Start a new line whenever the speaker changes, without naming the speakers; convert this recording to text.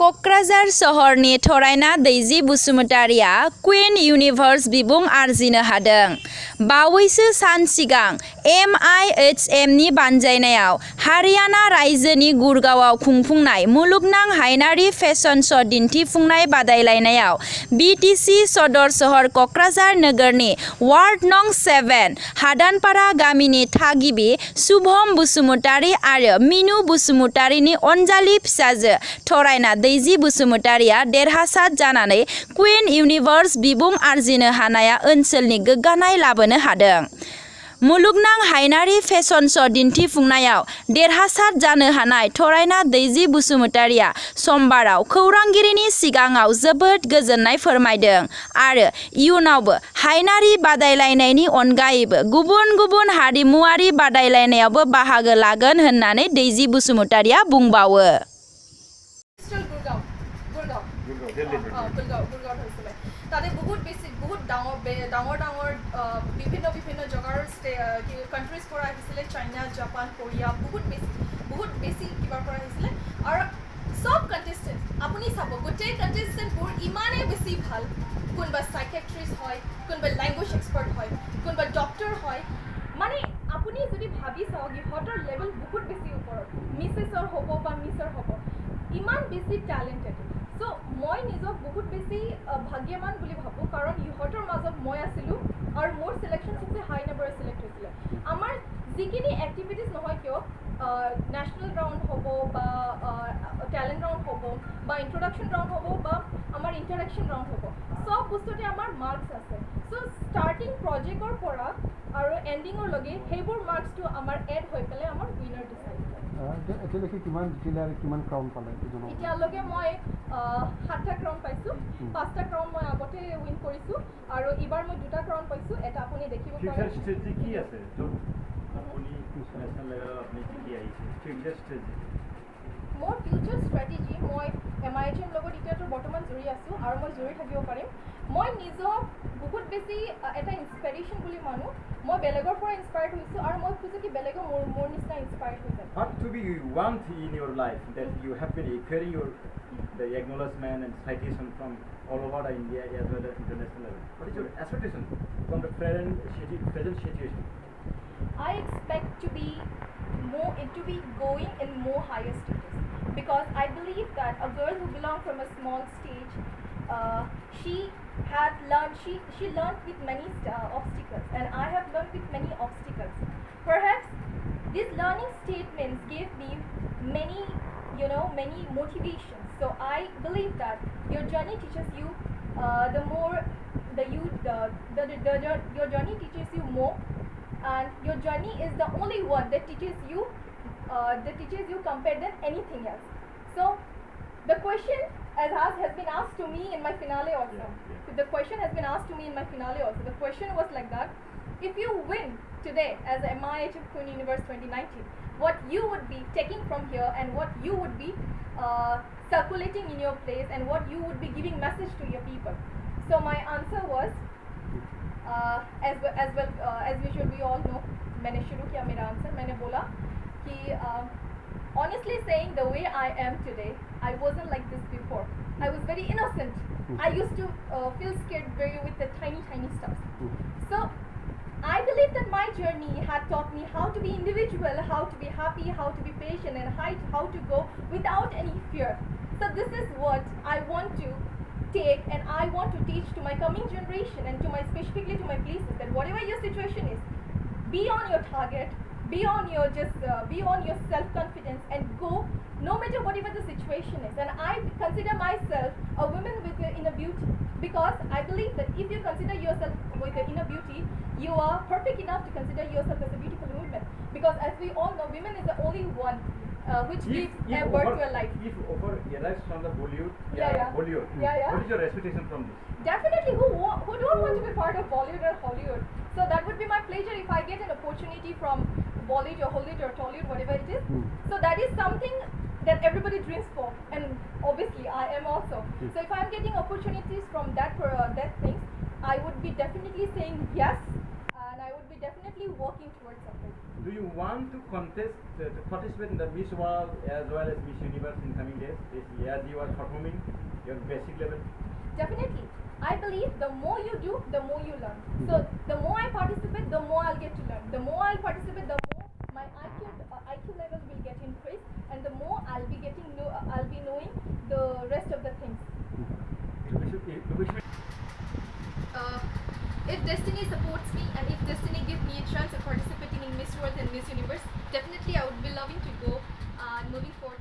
क'क्राझार सहरनि थरायना दैजि बसुमतारिया कुइन इउनिभार्स बिबुं आरजिनो हादों। बावैसो सान सिगां MIHMनि बानजायनायाव हारियाना रायजोनि गुरगावआव खुंफुंनाय मुलुगनां हायनारि फेशन श' दिन्थिफुंनाय बादायलायनायाव BTC सदर सहर क'क्राझार नोगोरनि वार्ड नं 7 हादानपारा गामिनि थागिबि शुभम बसुमतारि आरो मिनु बसुमतारिनि अनजालि फिसाजो थरायना दैजि बसुमतारिया देरहासार जानानै कुइन इउनिभार्स बिबुं आरजिनो हानाया ओनसोलनि गोग्गानाय लाबोनो हादों। मुलुगनां हायनारि फेशन श' दिन्थिफुंनायाव देरहासार जानो हानाय थरायना दैजि बसुमतारिया समबाराव खौरांगिरिनि सिगाङाव जोबोद गोजोननाय फोरमायदों आरो इयुनावबो हायनारि बादायलायनायनि अनगायैबो गुबुन गुबुन हारिमुआरि बादायलायनायावबो बाहागो लागोन होननानै दैजि बसुमतारिया बुंबावो।
তাতে বহুত ডাঙৰ বিভিন্ন জগাৰ কাণ্ট্ৰিজ পৰা আহিছিলে, চাইনা, জাপান, কোৰিয়া, বহুত বেছি কিবাৰ পৰা আহিছিলে আৰু সব কণ্টেষ্টেণ্ট আপুনি চাব গোটেই কণ্টেষ্টেণ্টবোৰ ইমানেই বেছি ভাল। কোনোবা সাইকিয়াট্ৰিষ্ট হয়, কোনোবা লেংগুৱেজ এক্সপাৰ্ট হয়, কোনোবা ডক্টৰ হয়। মানে আপুনি যদি ভাবি চাওক ইহঁতৰ লেভেল বহুত বেছি ওপৰত, মিছেছৰ হ'ব বা মিছৰ হ'ব, ইমান বেছি টেলেণ্টেড। চ' মই নিজক বহুত বেছি ভাগ্যৱান বুলি ভাবোঁ, কাৰণ ইহঁতৰ মাজত মই আছিলোঁ আৰু মোৰ চিলেকশ্যন চবচে হাই নাম্বাৰত চিলেক্ট হৈছিলে। আমাৰ যিখিনি এক্টিভিটিজ নহয় কিয়, নেশ্যনেল ৰাউণ্ড হ'ব বা টেলেণ্ট ৰাউণ্ড হ'ব বা ইণ্ট্ৰডাকশ্যন ৰাউণ্ড হ'ব বা আমাৰ ইণ্টাৰেকশ্যন ৰাউণ্ড হ'ব, চব বস্তুতে আমাৰ মাৰ্কছ আছে। চ' ষ্টাৰ্টিং প্ৰজেক্টৰ পৰা আৰু এণ্ডিঙৰলৈকে সেইবোৰ মাৰ্কছটো আমাৰ এড হৈ পেলাই আমাৰ উইনাৰ ডিচাইড হয়।
এতিয়ালৈকে কিমান জিলাৰ কিমান ক্ৰাউন পালে?
এতিয়ালৈকে মই 7টা ক্ৰাউন পাইছোঁ। 5টা ক্ৰাউন মই আগতে উইন কৰিছোঁ আৰু এইবাৰ মই 2টা ক্ৰাউন পাইছোঁ। এটা আপুনি দেখিব পাৰে। মোৰ ফিউচাৰ ষ্ট্ৰেটেজি, মই MIHM লগত এতিয়াতো বৰ্তমান জড়ি আছোঁ আৰু মই জড়ি থাকিব পাৰিম। মই নিজক বহুত বেছি এটা ইনস্পিৰেশ্যন বুলি মানো। মই বেলেগৰ পৰা ইনস্পায়াৰ্ড হৈছোঁ আৰু মই খোজোঁ কি বেলেগৰ মোৰ নিচিনা ইনস্পায়াৰ্ড হৈ যায়।
What to be one thing in your life that you have been acquiring the acknowledgement and citation from all over the India as well as international level? What is your expectation from the present situation?
I expect to be going in more higher stages, because I believe that a girl who belongs from a small stage, she learned with many obstacles, and I have learned with many obstacles. Perhaps these learning statements gave me many motivations. So I believe that your journey teaches you your journey teaches you more, and your journey is the only one that teaches you compared than anything else. So the question has been asked to me in my finale also. The question has been asked to me in my finale also. The question was like that: if you win today as MIHM Queen Universe 2019, what you would be taking from here and what you would be circulating in your place and what you would be giving message to your people. So my answer was, as usual we all know, मैंने शुरू किया मेरा answer, मैंने बोला कि honestly saying, the way I am today, I wasn't like this before. I was very innocent. I used to feel scared with the tiny stuff. So I believe that my journey had taught me how to be individual, how to be happy, how to be patient, and how to go without any fear. So this is what I want to take, and I want to teach to my coming generation and specifically to my places, that whatever your situation is, be on your target, be on your self-confidence, and go no matter whatever the situation is. And I consider myself a woman with inner beauty, because I believe that if you consider yourself with the inner beauty, you are perfect enough to consider yourself as a beautiful woman, because as we all know, women is the only one which gives birth to a life.
If offer arrives from the Bollywood, Bollywood, what is your expectation from this?
Definitely, who don't want to be part of Bollywood or Hollywood? So that would be my pleasure if I get an opportunity from Bollywood or Hollywood or Tollywood, whatever it is. So that is something that everybody dreams for, and obviously I am also. So if I am getting opportunities from that things, I would be definitely saying yes, and I would be definitely working towards something.
Do you want to contest, to participate in the Miss World as well as Miss Universe in coming days? As you are performing your basic level?
Definitely. I believe the more you do, the more you learn. So the more I participate, the more I'll get to learn. The more I'll participate, the more my IQ level will get increased, and the more I'll be knowing the rest of the things. If destiny supports me, and if destiny gives me a chance of participating in Miss World and Miss Universe, definitely I would be loving to go moving forward.